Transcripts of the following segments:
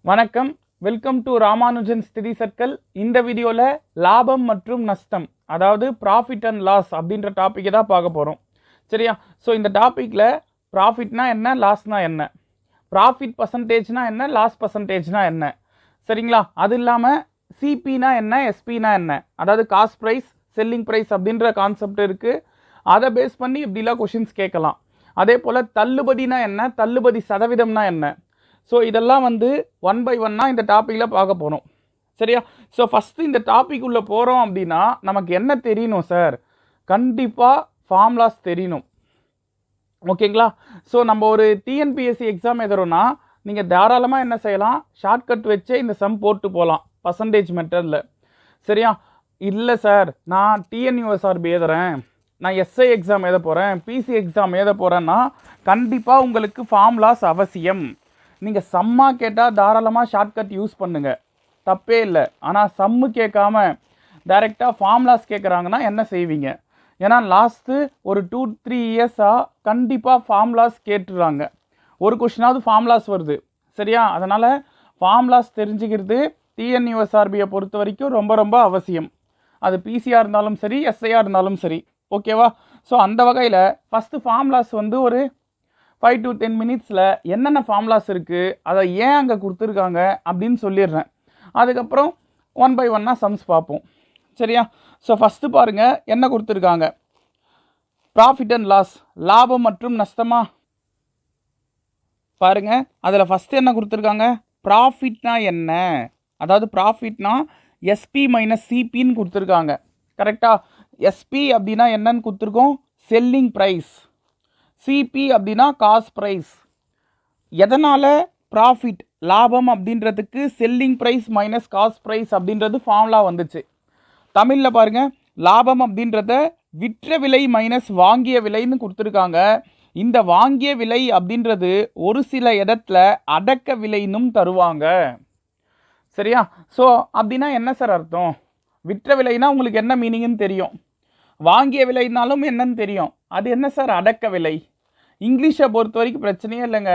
வணக்கம், welcome to Ramanujan study circle. இந்த வீடியோவில் லாபம் மற்றும் நஷ்டம், அதாவது ப்ராஃபிட் அண்ட் லாஸ் அப்படின்ற டாப்பிக்கை தான் பார்க்க போகிறோம். சரியா? ஸோ இந்த டாப்பிக்கில் ப்ராஃபிட்னா என்ன, லாஸ்னா என்ன, ப்ராஃபிட் பர்சன்டேஜ்னா என்ன, லாஸ் பர்சன்டேஜ்னா என்ன, சரிங்களா? அது இல்லாமல் சிபினா என்ன, எஸ்பினா என்ன, அதாவது காஸ்ட் ப்ரைஸ், செல்லிங் ப்ரைஸ் அப்படின்ற கான்செப்ட் இருக்குது. அதை பேஸ் பண்ணி இப்படிலாம் கொஷின்ஸ் கேட்கலாம். அதே போல் தள்ளுபடினா என்ன, தள்ளுபடி சதவீதம்னா என்ன. ஸோ இதெல்லாம் ஒன் பை ஒன்னாக இந்த டாப்பிக்கில் பார்க்க போகிறோம். சரியா? ஸோ ஃபஸ்ட்டு இந்த டாபிக் உள்ளே போகிறோம் அப்படின்னா நமக்கு என்ன தெரியணும் சார்? கண்டிப்பாக ஃபார்முலாஸ் தெரியணும். ஓகேங்களா? ஸோ நம்ம ஒரு டிஎன்பிஎஸ்சி எக்ஸாம் எழுதுறோன்னா நீங்கள் தாராளமாக என்ன செய்யலாம், ஷார்ட்கட் வச்சே இந்த சம் போட்டு போகலாம் பர்சன்டேஜ் மெத்தடில். சரியா? இல்லை சார், நான் டிஎன்யூஎஸ்ஆர்பி எழுதுறேன், நான் எஸ்ஐ எக்ஸாம் எழுத போகிறேன், பிசி எக்ஸாம் எழுத போகிறேன்னா கண்டிப்பாக உங்களுக்கு ஃபார்முலாஸ் அவசியம். நீங்கள் சம்மா கேட்டால் தாராளமாக ஷார்ட்கட் யூஸ் பண்ணுங்கள், தப்பே இல்லை. ஆனால் சம்மு கேட்காம டைரெக்டாக ஃபார்முலாஸ் கேட்குறாங்கன்னா என்ன செய்வீங்க? ஏன்னா லாஸ்ட்டு ஒரு 2-3 இயர்ஸாக கண்டிப்பாக ஃபார்முலாஸ் கேட்டுறாங்க. ஒரு கொஷினாவது ஃபார்முலாஸ் வருது. சரியா? அதனால் ஃபார்முலாஸ் தெரிஞ்சுக்கிறது டிஎன்யூஎஸ்ஆர்பியை பொறுத்த வரைக்கும் ரொம்ப ரொம்ப அவசியம். அது பிசியாக இருந்தாலும் சரி, எஸ்ஐயாக இருந்தாலும் சரி. ஓகேவா? ஸோ அந்த வகையில் ஃபஸ்ட்டு ஃபார்முலாஸ் ஒரு 5 to 10 மினிட்ஸில் என்னென்ன ஃபார்முலாஸ் இருக்குது, அதை ஏன் அங்கே கொடுத்துருக்காங்க அப்படின்னு சொல்லிடுறேன். அதுக்கப்புறம் ஒன் பை ஒன்னாக சம்ஸ் பார்ப்போம். சரியா? ஸோ ஃபஸ்ட்டு பாருங்கள் என்ன கொடுத்துருக்காங்க. ப்ராஃபிட் அண்ட் லாஸ், லாபம் மற்றும் நஷ்டமா பாருங்கள். அதில் ஃபஸ்ட்டு என்ன கொடுத்துருக்காங்க, ப்ராஃபிட்னா என்ன, அதாவது ப்ராஃபிட்னா எஸ்பி மைனஸ் சிபின்னு கொடுத்துருக்காங்க. கரெக்டாக? எஸ்பி அப்படின்னா என்னன்னு கொடுத்துருக்கோம், செல்லிங் ப்ரைஸ். சிபி அப்படின்னா காஸ்ட் ப்ரைஸ். எதனால் ப்ராஃபிட், லாபம் அப்படின்றதுக்கு selling price minus cost price அப்படின்றது ஃபார்முலா வந்துச்சு. தமிழில் பாருங்கள், லாபம் அப்படின்றத விற்ற விலை மைனஸ் வாங்கிய விலைன்னு கொடுத்துருக்காங்க. இந்த வாங்கிய விலை அப்படின்றது ஒரு சில இடத்துல அடக்க விலைன்னும் தருவாங்க. சரியா? ஸோ அப்படின்னா என்ன சார் அர்த்தம்? விற்ற விலைனா உங்களுக்கு என்ன மீனிங்னு தெரியும், வாங்கிய விலைனாலும் என்னன்னு தெரியும். அது என்ன சார் அடக்க விலை? இங்கிலீஷை பொறுத்த வரைக்கும் பிரச்சனையே இல்லைங்க,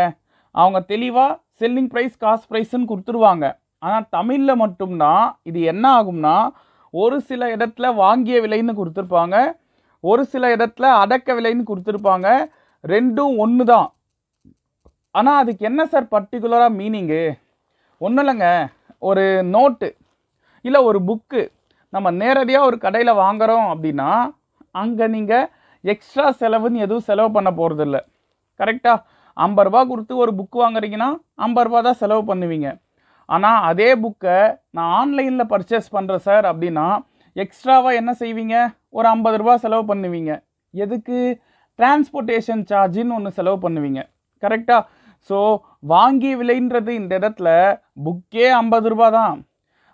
அவங்க தெளிவாக செல்லிங் ப்ரைஸ் காஸ்ட் ப்ரைஸ்ன்னு கொடுத்துருவாங்க. ஆனால் தமிழில் மட்டும்தான் இது என்ன ஆகும்னா, ஒரு சில இடத்துல வாங்கிய விலைன்னு கொடுத்துருப்பாங்க, ஒரு சில இடத்துல அடக்க விலைன்னு கொடுத்துருப்பாங்க. ரெண்டும் ஒன்று தான். ஆனால் அதுக்கு என்ன சார் பர்டிகுலராக மீனிங்கு? ஒன்றும் இல்லைங்க, ஒரு நோட்டு இல்லை ஒரு புக்கு நம்ம நேரடியாக ஒரு கடையில் வாங்குகிறோம் அப்படின்னா அங்கே நீங்கள் எக்ஸ்ட்ரா செலவுன்னு எதுவும் செலவு பண்ண போகிறதில்ல. கரெக்டாக? 50 ரூபா கொடுத்து ஒரு புக்கு வாங்குறீங்கன்னா 50 ரூபா தான் செலவு பண்ணுவீங்க. ஆனால் அதே புக்கை நான் ஆன்லைனில் பர்ச்சேஸ் பண்ணுறேன் சார் அப்படின்னா எக்ஸ்ட்ராவாக என்ன செய்வீங்க, ஒரு 50 ரூபா செலவு பண்ணுவீங்க. எதுக்கு? டிரான்ஸ்போர்ட்டேஷன் சார்ஜின்னு ஒன்று செலவு பண்ணுவீங்க. கரெக்டாக? ஸோ வாங்கிய விலைன்றது இந்த இடத்துல புக்கே 50 ரூபா தான்,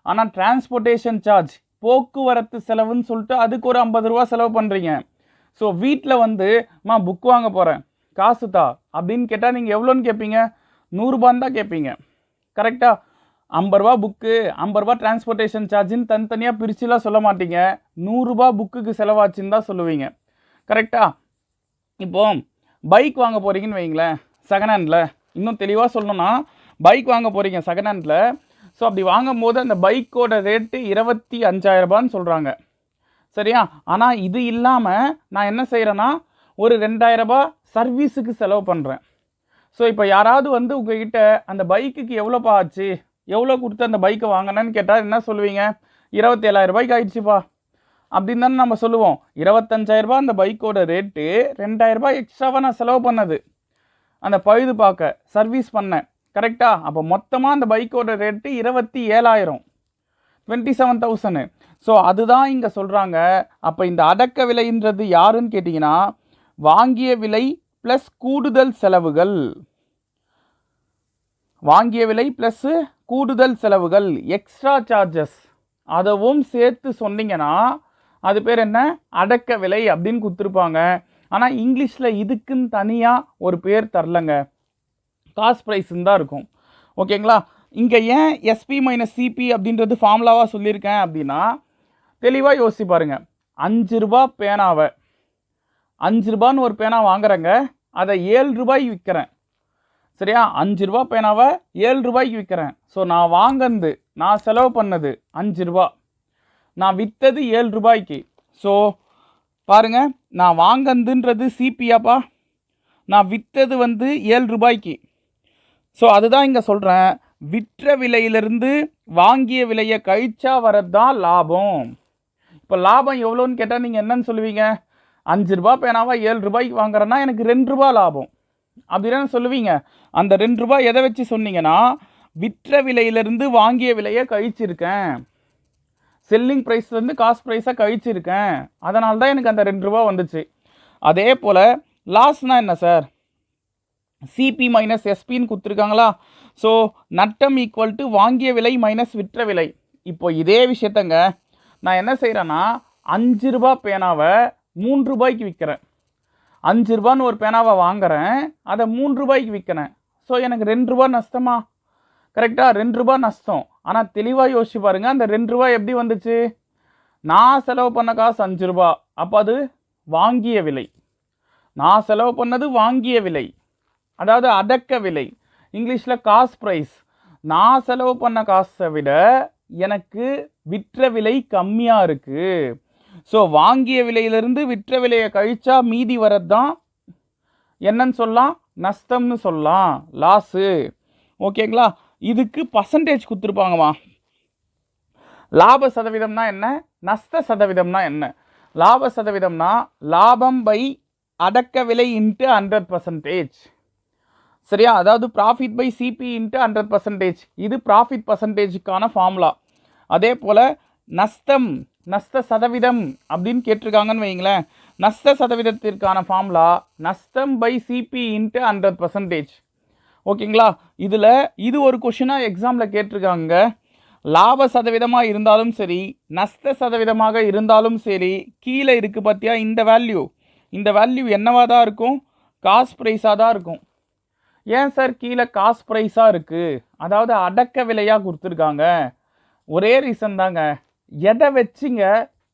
ஆனால் டிரான்ஸ்போர்ட்டேஷன் சார்ஜ், போக்குவரத்து செலவுன்னு சொல்லிட்டு அதுக்கு ஒரு 50 ரூபா செலவு பண்ணுறீங்க. ஸோ வீட்டில் புக் வாங்க போகிறேன், காசு தா அப்படின்னு கேட்டால் நீங்கள் எவ்வளோன்னு கேட்பீங்க? 100 ரூபான்னு தான் கேட்பீங்க. கரெக்டாக? 50 ரூபா புக்கு, 50 ரூபா டிரான்ஸ்போர்ட்டேஷன் சார்ஜின்னு தனித்தனியாக பிரிச்சுலாம் சொல்ல மாட்டீங்க, 100 ரூபா புக்குக்கு செலவாச்சுன்னு தான் சொல்லுவீங்க. கரெக்டாக? இப்போது பைக் வாங்க போகிறீங்கன்னு வைங்களேன், செகண்ட் ஹேண்டில், இன்னும் தெளிவாக சொல்லணும்னா பைக் வாங்க போகிறீங்க செகண்ட் ஹேண்டில். ஸோ அப்படி வாங்கும் போது அந்த பைக்கோட ரேட்டு 25,000 ரூபான்னு சொல்கிறாங்க. சரியா? ஆனால் இது இல்லாமல் நான் என்ன செய்கிறேன்னா ஒரு 2,000 ரூபாய் சர்வீஸுக்கு செலவு பண்ணுறேன். ஸோ இப்போ யாராவது உங்ககிட்ட அந்த பைக்குக்கு எவ்வளோப்பா ஆச்சு, எவ்வளோ கொடுத்து அந்த பைக்கை வாங்கினேன்னு கேட்டால் என்ன சொல்லுவீங்க? 27,000 ரூபாய்க்கு ஆயிடுச்சுப்பா அப்படின்னு தானே நம்ம சொல்லுவோம். 25,000 ரூபாய் அந்த பைக்கோட ரேட்டு, 2,000 ரூபாய் எக்ஸ்ட்ராவாக நான் செலவு பண்ணது அந்த பழுது பார்க்க, சர்வீஸ் பண்ணேன். கரெக்டாக? அப்போ மொத்தமாக அந்த பைக்கோட ரேட்டு 27,000, 27,000. ஸோ அதுதான் இங்கே சொல்கிறாங்க. அப்போ இந்த அடக்க விலைன்றது யாருன்னு கேட்டிங்கன்னா வாங்கிய விலை ப்ளஸ் கூடுதல் செலவுகள், வாங்கிய விலை ப்ளஸ்ஸு கூடுதல் செலவுகள், எக்ஸ்ட்ரா சார்ஜஸ், அதவும் சேர்த்து சொன்னீங்கன்னா அது பேர் என்ன? அடக்க விலை அப்படின்னு கொடுத்துருப்பாங்க. ஆனால் இங்கிலீஷில் இதுக்குன்னு தனியாக ஒரு பேர் தரலங்க, காஸ்ட் ப்ரைஸுன்னு தான் இருக்கும். ஓகேங்களா? இங்கே ஏன் எஸ்பி மைனஸ் சிபி அப்படின்றது ஃபார்முலாவாக சொல்லியிருக்கேன் அப்படின்னா தெளிவாக யோசிச்சு பாருங்கள். 5 ரூபா பேனாவை, 5 ரூபான்னு ஒரு பேனா வாங்குறேங்க, அதை 7 ரூபாய் விற்கிறேன். சரியா? 5 ரூபா பேனாவை 7 ரூபாய்க்கு விற்கிறேன். ஸோ நான் வாங்கினது, நான் செலவு பண்ணது 5 ரூபா, நான் விற்றது 7 ரூபாய்க்கு. ஸோ பாருங்க, நான் வாங்கினதுன்றது சிபியாப்பா, நான் விற்றது 7 ரூபாய்க்கு. ஸோ அதுதான் இங்கே சொல்கிறேன், விற்ற விலையிலிருந்து வாங்கிய விலையை கழிச்சா வரது தான் லாபம். இப்போ லாபம் எவ்வளோன்னு கேட்டால் நீங்கள் என்னன்னு சொல்லுவீங்க? 5 ரூபா பேனாவா 7 ரூபாய்க்கு வாங்குறேன்னா எனக்கு 2 ரூபா லாபம் அப்படின்னு சொல்லுவீங்க. அந்த 2 ரூபா எதை வச்சு சொன்னீங்கன்னா, விற்ற விலையிலிருந்து வாங்கிய விலையை கழிச்சிருக்கேன், செல்லிங் ப்ரைஸ்லேருந்து காஸ்ட் ப்ரைஸை கழிச்சிருக்கேன், அதனால தான் எனக்கு அந்த 2 ரூபா வந்துச்சு. அதே போல் லாஸ்னால் என்ன சார்? சிபி மைனஸ் எஸ்பின்னு கொடுத்துருக்காங்களா? ஸோ நட்டம் ஈக்குவல் டு வாங்கிய விலை மைனஸ் விற்ற விலை. இப்போ இதே விஷயத்தங்க நான் என்ன செய்கிறேன்னா, 5 ரூபா பேனாவை 3 ரூபாய்க்கு விற்கிறேன். 5 ரூபான்னு ஒரு பேனாவை வாங்குறேன், அதை 3 ரூபாய்க்கு விற்கிறேன். ஸோ எனக்கு 2 ரூபா நஷ்டமா? கரெக்டாக, 2 ரூபா நஷ்டம். ஆனால் தெளிவாக யோசிச்சு பாருங்கள், அந்த 2 ரூபா எப்படி வந்துச்சு? நான் செலவு பண்ண காசு 5 ரூபா, அப்போ அது வாங்கிய விலை. நான் செலவு பண்ணது வாங்கிய விலை, அதாவது அடக்க விலை, இங்கிலீஷில் காஸ்ட் ப்ரைஸ். நான் செலவு பண்ண காசை விட எனக்கு விற்ற விலை கம்மியாக இருக்குது. ஸோ வாங்கிய விலையிலிருந்து விற்ற விலையை கழிச்சா மீதி வரது தான் என்னன்னு சொல்லலாம்? நஷ்டம்னு சொல்லலாம், லாஸு. ஓகேங்களா? இதுக்கு பர்சன்டேஜ் கொடுத்துருப்பாங்கம்மா. லாப சதவீதம்னா என்ன, நஷ்ட சதவீதம்னா என்ன? லாப சதவீதம்னா லாபம் பை அடக்க விலை இன்ட்டு 100%. சரியா? அதாவது ப்ராஃபிட் பை சிபி இன்ட்டு 100%. இது ப்ராஃபிட் பர்சன்டேஜுக்கான ஃபார்முலா. அதே போல் நஷ்டம், நஷ்ட சதவீதம் அப்படின்னு கேட்டிருக்காங்கன்னு வைங்களேன், நஷ்ட சதவீதத்திற்கான ஃபார்முலா நஷ்டம் பை சிபி இன்ட்டு 100%. ஓகேங்களா? இதில் இது ஒரு கொஷினாக எக்ஸாமில் கேட்டிருக்காங்க. லாப சதவீதமாக இருந்தாலும் சரி, நஷ்ட சதவீதமாக இருந்தாலும் சரி, கீழே இருக்குது பார்த்தியா இந்த வேல்யூ, இந்த வேல்யூ என்னவாக தான் இருக்கும்? காஸ்ட் ப்ரைஸாக தான் இருக்கும். ஏன் சார் கீழே காஸ்ட் ப்ரைஸாக இருக்குது, அதாவது அடக்க விலையாக கொடுத்துருக்காங்க? ஒரே ரீசன் தாங்க, எதை வச்சிங்க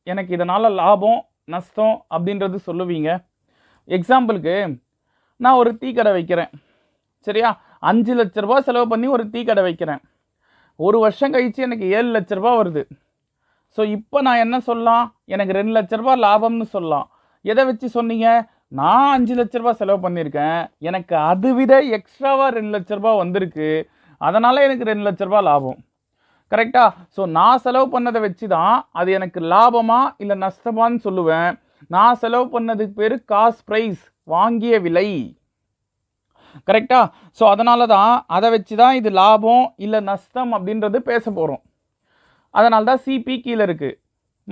எனக்கு இதனால் லாபம் நஷ்டம் அப்படின்றது சொல்லுவீங்க? எக்ஸாம்பிளுக்கு நான் ஒரு டீ கடை வைக்கிறேன், சரியா? 5 லட்ச ரூபா செலவு பண்ணி ஒரு டீ கடை வைக்கிறேன். ஒரு வருஷம் கழித்து எனக்கு 7 லட்ச ரூபா வருது. ஸோ இப்போ நான் என்ன சொல்லலாம்? எனக்கு 2 லட்ச ரூபா லாபம்னு சொல்லலாம். எதை வச்சு சொன்னீங்க? நான் 5 லட்ச ரூபா செலவு பண்ணியிருக்கேன், எனக்கு அது விட எக்ஸ்ட்ராவாக 2 லட்ச ரூபா வந்திருக்கு, அதனால் எனக்கு 2 லட்ச ரூபா லாபம். கரெக்டாக? ஸோ நான் செலவு பண்ணதை வச்சு தான் அது எனக்கு லாபமா இல்லை நஷ்டமானு சொல்லுவேன். நான் செலவு பண்ணதுக்கு பேர் காஸ்ட் ப்ரைஸ், வாங்கிய விலை. கரெக்டா? ஸோ அதனால தான் அதை வச்சு தான் இது லாபம் இல்லை நஷ்டம் அப்படின்றது பேச போகிறோம். அதனால தான் சிபி கீழே இருக்குது.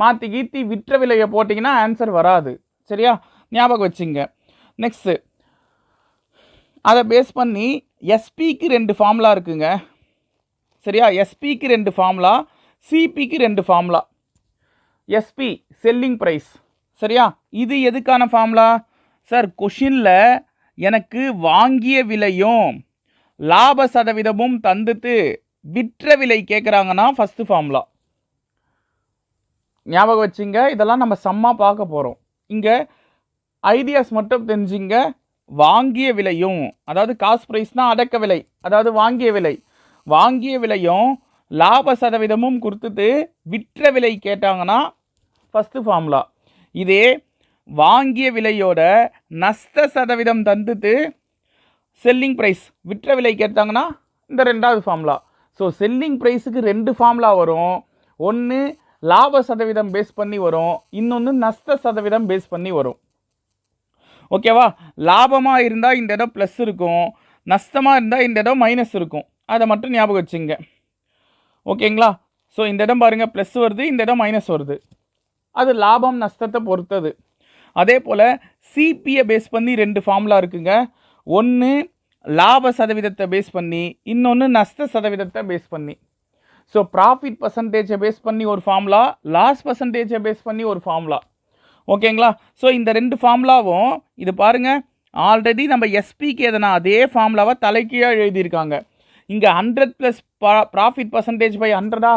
மாற்றி கீத்தி விற்ற விலையை போட்டிங்கன்னா ஆன்சர் வராது. சரியா? ஞாபகம் வச்சுங்க. நெக்ஸ்ட்டு அதை பேஸ் பண்ணி எஸ்பிக்கு 2 ஃபார்முலா இருக்குங்க. சரியா? எஸ்பிக்கு 2 ஃபார்முலா, சிபிக்கு 2 ஃபார்முலா. SP selling price. சரியா? இது எதுக்கான ஃபார்முலா சார்? கொஷினில் எனக்கு வாங்கிய விலையும் லாப சதவீதமும் தந்துட்டு விற்ற விலை கேட்குறாங்கன்னா ஃபஸ்ட்டு ஃபார்முலா. ஞாபகம் வச்சுங்க, இதெல்லாம் நம்ம சம்மாக பார்க்க போகிறோம். இங்கே ஐடியாஸ் மட்டும் தெரிஞ்சுங்க. வாங்கிய விலையும், அதாவது காஸ்ட் ப்ரைஸ்னால் அடக்க விலை, அதாவது வாங்கிய விலை, வாங்கிய விலையும் லாப சதவீதமும் கொடுத்துட்டு விற்ற விலை கேட்டாங்கன்னா ஃபஸ்ட்டு ஃபார்முலா. இதே வாங்கிய விலையோட நஷ்ட சதவீதம் தந்துட்டு செல்லிங் ப்ரைஸ் விற்ற விலை கேட்டாங்கன்னா இந்த 2வது ஃபார்முலா. ஸோ செல்லிங் ப்ரைஸுக்கு 2 ஃபார்முலா வரும். ஒன்று லாப சதவீதம் பேஸ் பண்ணி வரும், இன்னொன்று நஷ்ட சதவீதம் பேஸ் பண்ணி வரும். ஓகேவா? லாபமாக இருந்தால் இந்த இடம் ப்ளஸ் இருக்கும், நஷ்டமாக இருந்தால் இந்த இடம் மைனஸ் இருக்கும். அதை மட்டும் ஞாபகம் வச்சுங்க. ஓகேங்களா? ஸோ இந்த இடம் பாருங்கள் ப்ளஸ் வருது, இந்த இடம் மைனஸ் வருது. அது லாபம் நஷ்டத்தை பொறுத்தது. அதே போல் சிபியை பேஸ் பண்ணி 2 ஃபார்முலா இருக்குங்க. ஒன்று லாப சதவீதத்தை பேஸ் பண்ணி, இன்னொன்று நஷ்ட சதவீதத்தை பேஸ் பண்ணி. ஸோ ப்ராஃபிட் பர்சன்டேஜை பேஸ் பண்ணி ஒரு ஃபார்முலா, லாஸ் பர்சன்டேஜை பேஸ் பண்ணி ஒரு ஃபார்முலா. ஓகேங்களா? ஸோ இந்த 2 ஃபார்முலாவும் இது பாருங்கள், ஆல்ரெடி நம்ம எஸ்பிக்கு எதனா அதே ஃபார்முலாவை தலைக்கீழாக எழுதியிருக்காங்க. இங்கே 100 + ப்ராஃபிட் பர்சன்டேஜ் பை 100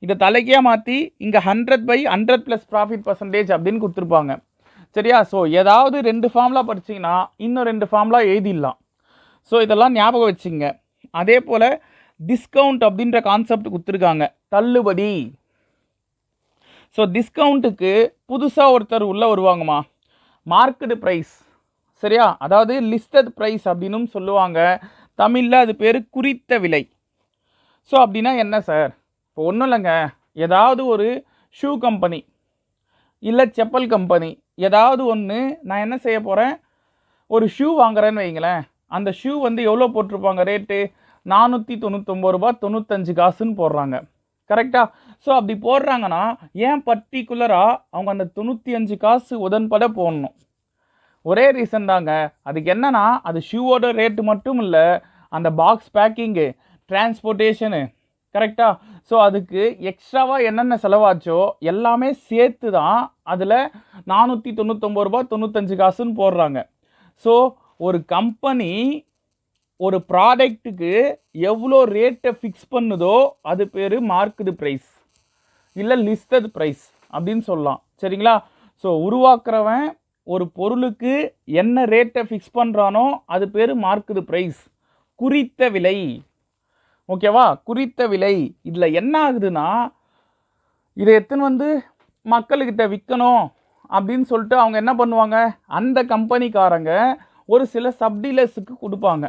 இதை தலைக்கீழாக மாற்றி இங்கே 100/100 + ப்ராஃபிட் பர்சன்டேஜ் அப்படின்னு கொடுத்துருப்பாங்க. சரியா? ஸோ ஏதாவது 2 ஃபார்முலா படிச்சிங்கன்னா இன்னும் 2 ஃபார்முலா எழுதிடலாம். ஸோ இதெல்லாம் ஞாபகம் வச்சுங்க. அதே போல் டிஸ்கவுண்ட் அப்படின்ற கான்செப்ட் கொடுத்துருக்காங்க, தள்ளுபடி. ஸோ டிஸ்கவுண்ட்டுக்கு புதுசாக ஒருத்தர் உள்ளே வருவாங்கம்மா, மார்க்கெட் ப்ரைஸ். சரியா, அதாவது லிஸ்டட் ப்ரைஸ் அப்படின்னும் சொல்லுவாங்க, தமிழில் அது பேர் குறித்த விலை. ஸோ அப்படின்னா என்ன சார்? இப்போ ஒன்றும் இல்லைங்க, ஏதாவது ஒரு ஷூ கம்பெனி இல்லை செப்பல் கம்பெனி ஏதாவது ஒன்று நான் என்ன செய்ய போகிறேன், ஒரு ஷூ வாங்குறேன்னு வைங்களேன். அந்த ஷூ வந்து எவ்வளோ போட்டிருப்பாங்க ரேட்டு, 499 ரூபா 95 காசுன்னு போடுறாங்க. கரெக்டாக? ஸோ அப்படி போடுறாங்கன்னா ஏன் பர்டிகுலராக அவங்க அந்த 95 காசு உடன்பட போடணும்? ஒரே ரீசன் தாங்க. அதுக்கு என்னன்னா, அது ஷூவோட ரேட்டு மட்டும் இல்லை, அந்த பாக்ஸ் பேக்கிங்கு, டிரான்ஸ்போர்ட்டேஷனு. கரெக்டாக? ஸோ அதுக்கு எக்ஸ்ட்ராவாக என்னென்ன செலவாச்சோ எல்லாமே சேர்த்து தான் அதில் 499 ரூபா 95 காசுன்னு போடுறாங்க. ஸோ ஒரு கம்பெனி ஒரு ப்ராடக்ட்டுக்கு எவ்வளோ ரேட்டை ஃபிக்ஸ் பண்ணுதோ அது பேர் மார்க்கெட் ப்ரைஸ் இல்லை லிஸ்டட் ப்ரைஸ் அப்படின்னு சொல்லலாம். சரிங்களா? ஸோ உருவாக்குறவன் ஒரு பொருளுக்கு என்ன ரேட்டை ஃபிக்ஸ் பண்ணுறானோ அது பேர் மார்க்கெட் ப்ரைஸ், குறித்த விலை. ஓகேவா? குறித்த விலை. இதில் என்ன ஆகுதுன்னா, இதை எடுத்துன்னு வந்து மக்கள்கிட்ட விற்கணும் அப்படின்னு சொல்லிட்டு அவங்க என்ன பண்ணுவாங்க, அந்த கம்பெனிக்காரங்க ஒரு சில சப்டீலர்ஸுக்கு கொடுப்பாங்க.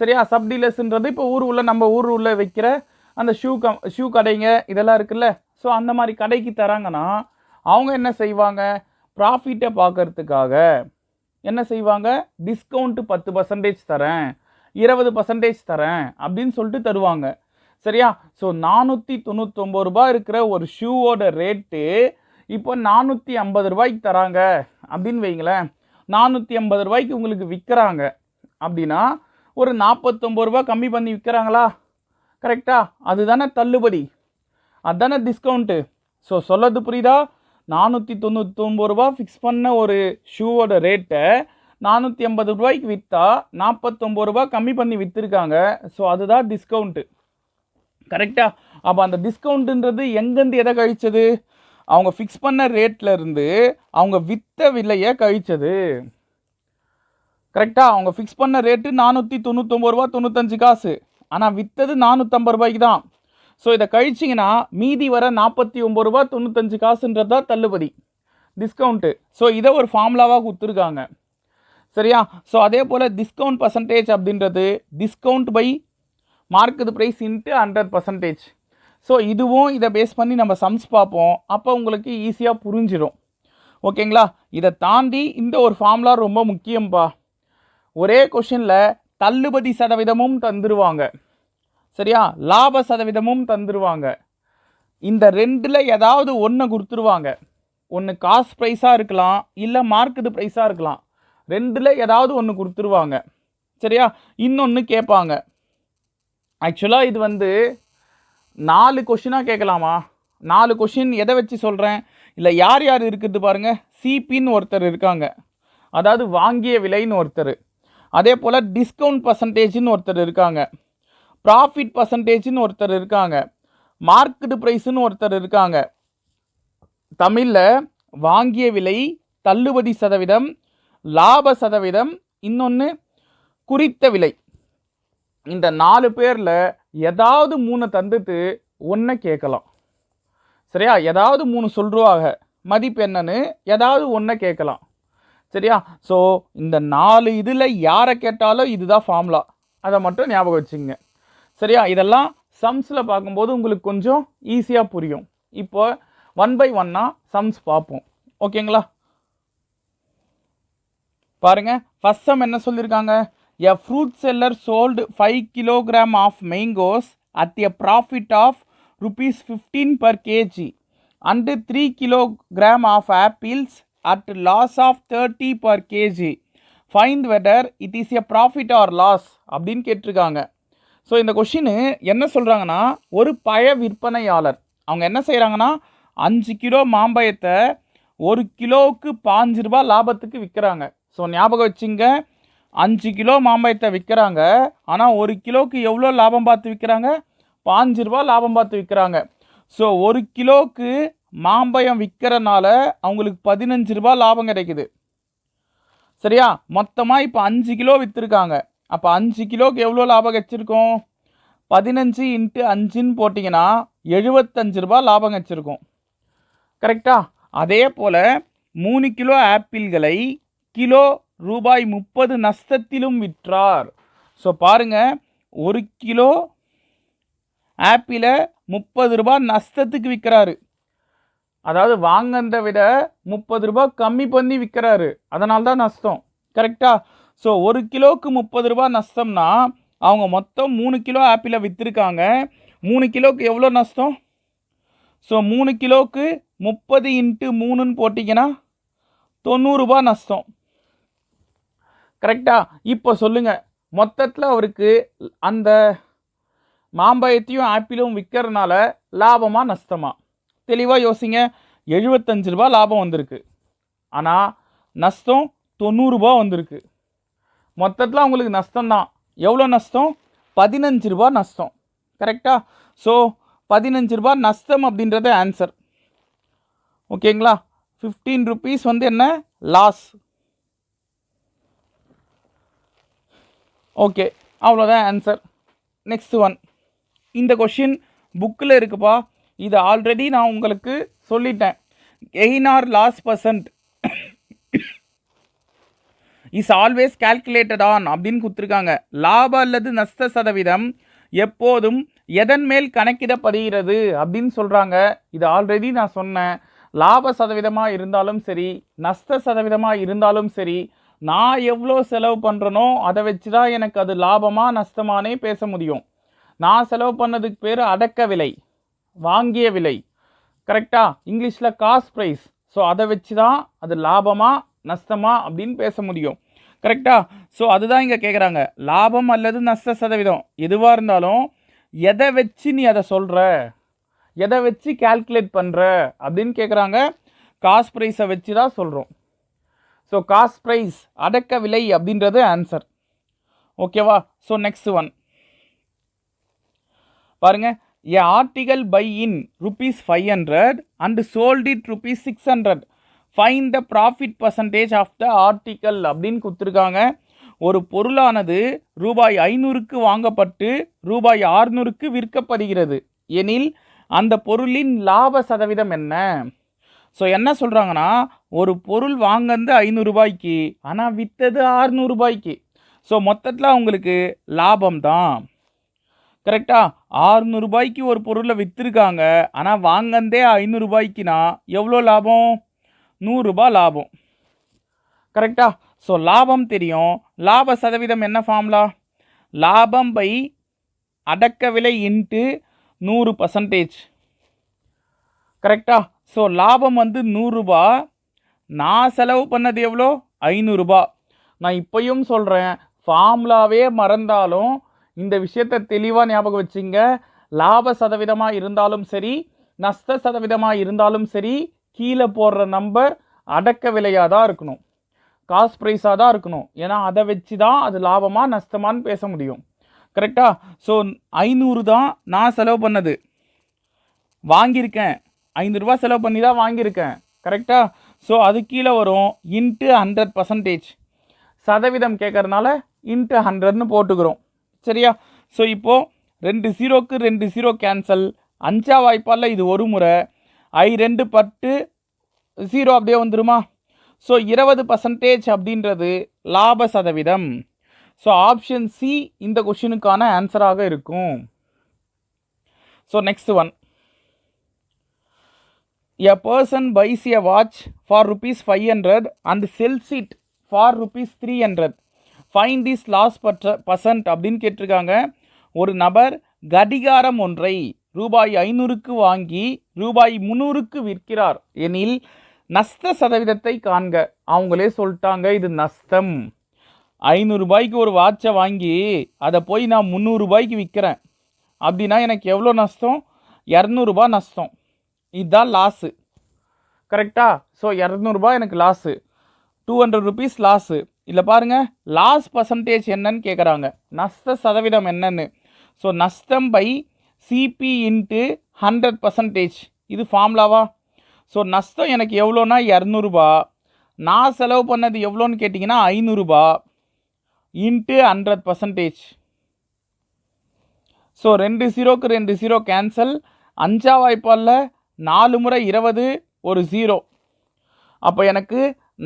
சரியா? சப்டீலர்ஸுன்றது இப்போ நம்ம ஊர் உள்ள வைக்கிற அந்த ஷூ கடைங்க இதெல்லாம் இருக்குல்ல. ஸோ அந்த மாதிரி கடைக்கு தராங்கன்னா அவங்க என்ன செய்வாங்க, ப்ராஃபிட்டை பார்க்கறதுக்காக என்ன செய்வாங்க, டிஸ்கவுண்ட்டு 10% தரேன், 20% தரேன் அப்படின்னு சொல்லிட்டு தருவாங்க. சரியா? ஸோ 499 ரூபா இருக்கிற ஒரு ஷூவோட ரேட்டு இப்போ 450 ரூபாய்க்கு தராங்க அப்படின்னு வைங்களேன். 450 ரூபாய்க்கு உங்களுக்கு விற்கிறாங்க அப்படின்னா ஒரு 49 ரூபா கம்மி பண்ணி விற்கிறாங்களா? கரெக்டா? அதுதானே தள்ளுபடி, அதுதானே டிஸ்கவுண்ட்டு. ஸோ சொல்லது புரியுதா? 499 ரூபா ஃபிக்ஸ் பண்ண ஒரு ஷூவோட ரேட்டை 450 ரூபாய்க்கு விற்றா 49 ரூபா கம்மி பண்ணி விற்றுருக்காங்க. ஸோ அதுதான் டிஸ்கவுண்ட்டு. கரெக்டாக? அப்போ அந்த டிஸ்கவுண்ட்டுன்றது எங்கேருந்து எதை கழிச்சது, அவங்க ஃபிக்ஸ் பண்ண ரேட்டில் இருந்து அவங்க விற்ற விலையை கழிச்சது. கரெக்டாக? அவங்க ஃபிக்ஸ் பண்ண ரேட்டு 499 ரூபா 95 காசு, ஆனால் விற்றது 450 ரூபாய்க்கு தான். ஸோ இதை கழிச்சிங்கன்னா மீதி வர 49 ரூபா 95 காசுன்றது தான் தள்ளுபடி, டிஸ்கவுண்ட்டு. ஸோ இதை ஒரு ஃபார்முலாவாக கொடுத்துருக்காங்க. சரியா? ஸோ அதே போல் டிஸ்கவுண்ட் பர்சன்டேஜ் அப்படின்றது discount by market price into 100%. So இதுவும் இதை பேஸ் பண்ணி நம்ம சம்ஸ் பார்ப்போம், அப்போ உங்களுக்கு ஈஸியாக புரிஞ்சிடும். ஓகேங்களா? இதை தாண்டி இந்த ஒரு ஃபார்முலா ரொம்ப முக்கியம்ப்பா. ஒரே கொஷினில் தள்ளுபடி சதவீதமும் தந்துடுவாங்க, சரியா, லாப சதவீதமும் தந்துடுவாங்க. இந்த ரெண்டில் ஏதாவது ஒன்று கொடுத்துருவாங்க. ஒன்று காஸ்ட் ப்ரைஸாக இருக்கலாம், இல்லை மார்க்கெட் ப்ரைஸாக இருக்கலாம். ரெண்டில் ஏதாவது ஒன்று கொடுத்துருவாங்க. சரியா? இன்னொன்று கேட்பாங்க. ஆக்சுவலாக இது வந்து 4 கொஷினாக கேட்கலாமா? 4 கொஷின் எதை வச்சு சொல்கிறேன், இல்லை யார் யார் இருக்குது பாருங்கள். சிபின்னு ஒருத்தர் இருக்காங்க, அதாவது வாங்கிய விலைன்னு ஒருத்தர். அதே போல் டிஸ்கவுண்ட் பர்சன்டேஜ்னு ஒருத்தர் இருக்காங்க, ப்ராஃபிட் பர்சன்டேஜ்னு ஒருத்தர் இருக்காங்க, மார்க்கெட் ப்ரைஸுன்னு ஒருத்தர் இருக்காங்க. தமிழில் வாங்கிய விலை, தள்ளுபடி சதவீதம், லாப சதவீதம், இன்னொன்று குறித்த விலை. இந்த 4 பேரில் ஏதாவது 3 தந்துட்டு ஒன்றை கேட்கலாம். சரியா? ஏதாவது 3 சொல்லுவாங்க மதிப்பு என்னன்னு, ஏதாவது ஒன்றை கேட்கலாம். சரியா? ஸோ இந்த 4 இதில் யாரை கேட்டாலும் இதுதான் ஃபார்முலா, அதை மட்டும் ஞாபகம் வச்சுங்க. சரியா? இதெல்லாம் சம்ஸில் பார்க்கும்போது உங்களுக்கு கொஞ்சம் ஈஸியாக புரியும். இப்போ 1 by 1 சம்ஸ் பார்ப்போம். ஓகேங்களா? பாருங்கள், ஃபர்ஸ்ட் சம் என்ன சொல்லியிருக்காங்க, a fruit seller sold 5 kilogram of mangoes at a profit of rupees 15 per kg and 3 kilogram of apples at loss of 30 per kg. Find whether it is a profit or loss அப்படின்னு கேட்டிருக்காங்க. So இந்த question என்ன சொல்கிறாங்கன்னா, ஒரு பழ விற்பனையாளர் அவங்க என்ன செய்கிறாங்கன்னா 5 கிலோ மாம்பழத்தை 1 கிலோவுக்கு 5 ரூபா லாபத்துக்கு விற்கிறாங்க. ஸோ ஞாபகம் வச்சுங்க, 5 கிலோ மாம்பழத்தை விற்கிறாங்க, ஆனால் 1 கிலோவுக்கு எவ்வளோ லாபம் பார்த்து விற்கிறாங்க, 5 ரூபா லாபம் பார்த்து விற்கிறாங்க. ஸோ 1 கிலோவுக்கு மாம்பழம் விற்கிறனால அவங்களுக்கு 15 ரூபா லாபம் கிடைக்குது. சரியா? மொத்தமாக இப்போ 5 கிலோ விற்றுருக்காங்க, அப்போ 5 கிலோக்கு எவ்வளோ லாபம் கிடச்சிருக்கும்? 15 × 5ன்னு போட்டிங்கன்னா 75 ரூபா லாபம் கிடச்சிருக்கும். கரெக்டா? அதே போல் 3 கிலோ ஆப்பிள்களை கிலோ ரூபாய் 30 நஷ்டத்திலும் விற்றார். ஸோ பாருங்கள், 1 கிலோ ஆப்பிளை 30 ரூபா நஷ்டத்துக்கு விற்கிறாரு. அதாவது வாங்கினதை விட 30 ரூபா கம்மி பண்ணி விற்கிறாரு. அதனால தான் நஷ்டம். கரெக்டா? ஸோ 1 கிலோவுக்கு 30 ரூபா நஷ்டம்னா அவங்க மொத்தம் 3 கிலோ ஆப்பிளை விற்றுருக்காங்க. 3 கிலோவுக்கு எவ்வளோ நஷ்டம்? ஸோ 3 கிலோவுக்கு 30 × 3ன்னு போட்டிங்கன்னா 90 ரூபா நஷ்டம். கரெக்டா? இப்போ சொல்லுங்கள், மொத்தத்தில் அவருக்கு அந்த மாம்பழத்தையும் ஆப்பிளும் விற்கிறதுனால லாபமாக நஷ்டமா? தெளிவாக யோசிங்க. 75 ரூபா லாபம் வந்திருக்கு, ஆனால் நஷ்டம் 90 ரூபா வந்திருக்கு. மொத்தத்தில் அவங்களுக்கு நஷ்டம்தான். எவ்வளோ நஷ்டம்? 15 ரூபா நஷ்டம். கரெக்டா? ஸோ 15 ரூபா நஷ்டம் அப்படின்றது ஆன்சர். ஓகேங்களா? 15 ருபீஸ் வந்து என்ன? லாஸ். ஓகே, அவ்வளோதான் ஆன்சர். Next one. இந்த கொஷின் புக்கில் இருக்குப்பா. இது ஆல்ரெடி நான் உங்களுக்கு சொல்லிட்டேன். Gain or loss percent is always calculated on அப்படின்னு கொடுத்துருக்காங்க. லாப அல்லது நஷ்ட சதவீதம் எப்போதும் எதன் மேல் கணக்கிடப்படுகிறது அப்படின்னு சொல்கிறாங்க. இது ஆல்ரெடி நான் சொன்னேன். லாப சதவீதமாக இருந்தாலும் சரி, நஷ்ட சதவீதமாக இருந்தாலும் சரி, நான் எவ்வளோ செலவு பண்ணுறனோ அதை வச்சு தான் எனக்கு அது லாபமாக நஷ்டமானே பேச முடியும். நான் செலவு பண்ணதுக்கு பேர் அடக்க விலை, வாங்கிய விலை. கரெக்டாக? இங்கிலீஷில் காஸ்ட் ப்ரைஸ். ஸோ அதை வச்சு தான் அது லாபமா நஷ்டமா அப்படின்னு பேச முடியும். கரெக்டா? ஸோ அதுதான் இங்கே கேட்குறாங்க. லாபம் அல்லது நஷ்ட சதவீதம் எதுவாக இருந்தாலும் எதை வச்சு நீ அதை சொல்கிற, எதை வச்சு கால்குலேட் பண்ணுற அப்படின்னு கேட்குறாங்க. காஸ்ட் ப்ரைஸை வச்சு தான் சொல்கிறோம். ஸோ காஸ்ட் ப்ரைஸ், அடக்க விலை அப்படின்றது ஆன்சர். ஓகேவா? ஸோ நெக்ஸ்ட் ஒன் பாருங்க. A article buy in ₹500 and sold it ₹600. Find the profit percentage of the article அப்படின்னு கொடுத்துருக்காங்க. ஒரு பொருளானது ரூபாய் 500க்கு வாங்கப்பட்டு ரூபாய் 600க்கு விற்கப்படுகிறது எனில் அந்த பொருளின் லாப சதவீதம் என்ன? ஸோ என்ன சொல்கிறாங்கன்னா, ஒரு பொருள் வாங்கினது 500 ரூபாய்க்கு, ஆனால் விற்றது 600 ரூபாய்க்கு. ஸோ மொத்தத்தில் அவங்களுக்கு லாபம் தான். கரெக்டா? 600 ரூபாய்க்கு ஒரு பொருளை விற்றுருக்காங்க, ஆனால் வாங்கந்தே 500 ரூபாய்க்குனா எவ்வளோ லாபம்? 100 ரூபாய் லாபம். கரெக்டா? ஸோ லாபம் தெரியும். லாப சதவீதம் என்ன ஃபார்முலா? லாபம் பை அடக்க விலை இன்ட்டு 100%. கரெக்டா? ஸோ லாபம் வந்து 100 ரூபாய், நான் செலவு பண்ணது எவ்வளோ? 500 ரூபாய். நான் இப்போயும் சொல்கிறேன், ஃபார்முலாவே மறந்தாலும் இந்த விஷயத்தை தெளிவாக ஞாபகம் வச்சுங்க. லாப சதவீதமாக இருந்தாலும் சரி, நஷ்ட சதவீதமாக இருந்தாலும் சரி, கீழே போடுற நம்பர் அடக்க விலையாக தான் இருக்கணும், காஸ்ட் ப்ரைஸாக தான் இருக்கணும். ஏன்னா அதை வச்சு தான் அது லாபமாக நஷ்டமானு பேச முடியும். கரெக்டா? ஸோ 500 தான் நான் செலவு பண்ணது, வாங்கியிருக்கேன். 500 ரூபா செலவு பண்ணி தான் வாங்கியிருக்கேன். கரெக்டா? ஸோ அது கீழே வரும் இன்ட்டு 100%. சதவீதம் கேட்கறதுனால இன்ட்டு 100ன்னு போட்டுக்கிறோம். சரியா? ஸோ இப்போது 2 0க்கு 2 0 கேன்சல். 5 வாய்ப்பால் இது ஒரு முறை, 2 பட்டு 0 அப்படியே வந்துடுமா? ஸோ 20% அப்படின்றது லாப சதவீதம். ஸோ ஆப்ஷன் சி இந்த கொஷினுக்கான ஆன்சராக இருக்கும். So next one. A person buys a watch for ₹500 and sells it for ₹300. Find this loss percent அப்படின்னு கேட்டிருக்காங்க. ஒரு நபர் கடிகாரம் ஒன்றை ரூபாய் 500க்கு வாங்கி ரூபாய் 300க்கு விற்கிறார் எனில் நஷ்ட சதவீதத்தை காண்க. அவங்களே சொல்லிட்டாங்க இது நஷ்டம். 500 ரூபாய்க்கு ஒரு வாட்சை வாங்கி அதை போய் நான் 300 ரூபாய்க்கு விற்கிறேன் அப்படின்னா எனக்கு எவ்வளோ நஷ்டம்? 200 ரூபாய் நஷ்டம். இதுதான் லாஸு. கரெக்டா? ஸோ 200 ரூபாய் எனக்கு லாஸு, 200 ருபீஸ் லாஸு. இல்லை பாருங்கள், லாஸ் பர்சன்டேஜ் என்னன்னு கேட்குறாங்க, நஷ்ட சதவீதம் என்னன்னு. ஸோ நஷ்டம் பை சிபி இன்ட்டு 100%. இது ஃபார்முலாவா? ஸோ நஷ்டம் எனக்கு எவ்வளோனா 200 ரூபா, நான் செலவு பண்ணது எவ்வளோன்னு கேட்டிங்கன்னா 500 ரூபா. இன்ட்டு 100%. ஸோ 2 0க்கு 2 0 கேன்சல். 5ஆம் வாய்ப்பாலில் 4 முறை 20 ஒரு 0. அப்போ எனக்கு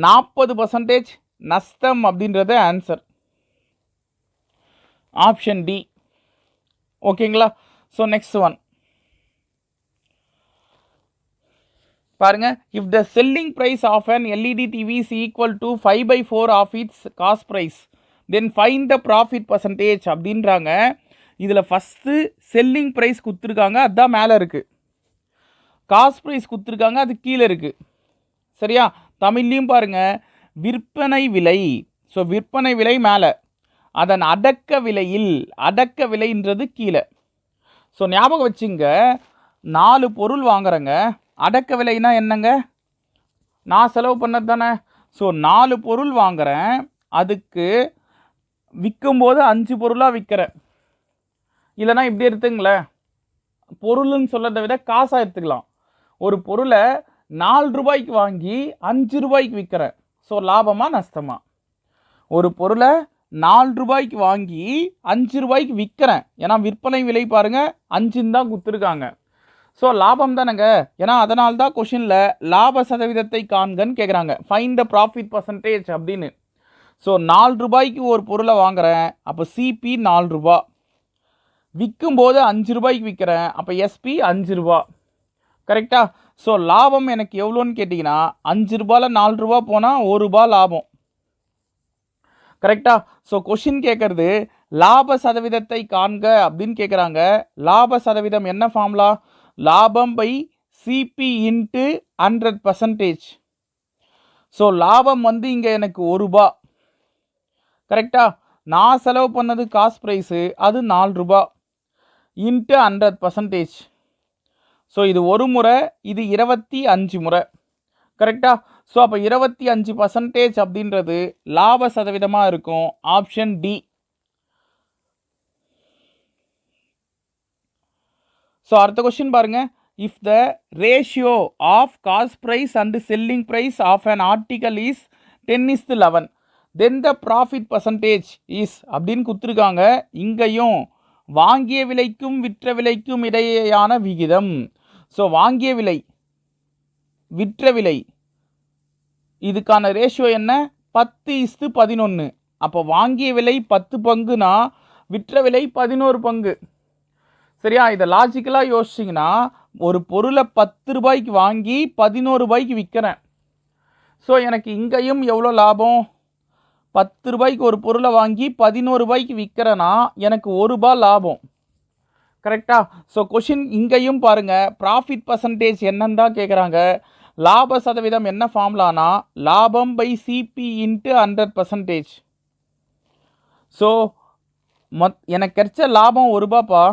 40% நஷ்டம் அப்படின்றது ஆன்சர். Option D. ஓகேங்களா? ஸோ நெக்ஸ்ட் ஒன் பாருங்க. If the selling price of an LED TV is equal to 5/4 of its cost price then find the profit percentage அப்படின்றாங்க. இதில் ஃபஸ்ட்டு செல்லிங் ப்ரைஸ் கொடுத்துருக்காங்க, அதுதான் மேலே இருக்குது. காஸ்ட் ப்ரைஸ் கொடுத்துருக்காங்க, அது கீழே இருக்குது. சரியா? தமிழ்லையும் பாருங்கள், விற்பனை விலை. ஸோ விற்பனை விலை மேலே, அதன் அடக்க விலையில், அடக்க விலைன்றது கீழே. ஸோ ஞாபகம் வச்சுங்க, 4 பொருள் வாங்குறேங்க. அடக்க விலைனா என்னங்க? நான் செலவு பண்ணது தானே. ஸோ 4 பொருள் வாங்குகிறேன், அதுக்கு விற்கும்போது 5 பொருளாக விற்கிறேன். இல்லைனா இப்படி எடுத்துங்களேன், பொருள்னு சொல்கிறத விட காசாக எடுத்துக்கலாம். ஒரு பொருளை 4 ரூபாய்க்கு வாங்கி 5 ரூபாய்க்கு விற்கிறேன். ஸோ லாபமா நஷ்டமா? ஒரு பொருளை 4 ரூபாய்க்கு வாங்கி 5 ரூபாய்க்கு விற்கிறேன். ஏன்னா விற்பனை விலை பாருங்கள் 5ன்னு தான் கொடுத்துருக்காங்க. ஸோ லாபம் தானேங்க. ஏன்னா அதனால தான் கொஷினில் லாப சதவீதத்தை காண்கன்னு கேட்குறாங்க, ஃபைண்ட் த ப்ராஃபிட் பர்சன்டேஜ் அப்படின்னு. ஸோ 4 ரூபாய்க்கு ஒரு பொருளை வாங்குகிறேன், அப்போ சிபி 4 ரூபா. விற்கும்போது 5 ரூபாய்க்கு விற்கிறேன், அப்போ எஸ்பி 5 ரூபா. கரெக்டா? ஸோ லாபம் எனக்கு எவ்வளோன்னு கேட்டிங்கன்னா 5 ரூபாயில் 4 ரூபா போனால் 1 ரூபா லாபம். கரெக்டா? ஸோ கொஷின் கேட்குறது லாப சதவீதத்தை காண்க அப்படின்னு கேட்குறாங்க. லாப சதவீதம் என்ன ஃபார்முலா? லாபம் பை சிபி இன்ட்டு 100%. ஸோ லாபம் வந்து இங்கே எனக்கு 1 ரூபா. கரெக்டா? நான் செலவு பண்ணது காஸ்ட் ப்ரைஸு, அது 4 ரூபா இன்ட்டு 100%. ஸோ இது ஒரு முறை, இது 25 முறை. கரெக்டா? ஸோ அப்போ 25% அப்படின்றது லாப சதவீதமாக இருக்கும். Option D. ஸோ அடுத்த கொஸ்டின் பாருங்க. If the ratio of cost price and selling price of an article is 10:11 then the profit percentage is அப்படின்னு கொடுத்துருக்காங்க. இங்கேயும் வாங்கிய விலைக்கும் விற்ற விலைக்கும் இடையேயான விகிதம். ஸோ வாங்கிய விலை, விற்ற விலை, இதுக்கான ரேஷியோ என்ன? 10:11. அப்போ வாங்கிய விலை 10 பங்குனா விற்ற விலை 11 பங்கு. சரியா? இதை லாஜிக்கலாக யோசிச்சிங்கன்னா, ஒரு பொருளை 10 ரூபாய்க்கு வாங்கி 11 ரூபாய்க்கு விற்கிறேன். ஸோ எனக்கு இங்கேயும் எவ்வளோ லாபம்? 10 ரூபாய்க்கு ஒரு பொருளை வாங்கி 11 ரூபாய்க்கு விற்கிறேன்னா எனக்கு 1 ரூபா லாபம். கரெக்டா? ஸோ கொஷின் இங்கேயும் பாருங்கள், ப்ராஃபிட் பர்சன்டேஜ் என்னன்னு தான் கேட்குறாங்க. லாப சதவீதம் என்ன ஃபார்முலானா லாபம் பை சிபி இன்ட்டு 100%. ஸோ எனக்கு கிடைச்ச லாபம் 1 ரூபாப்பா.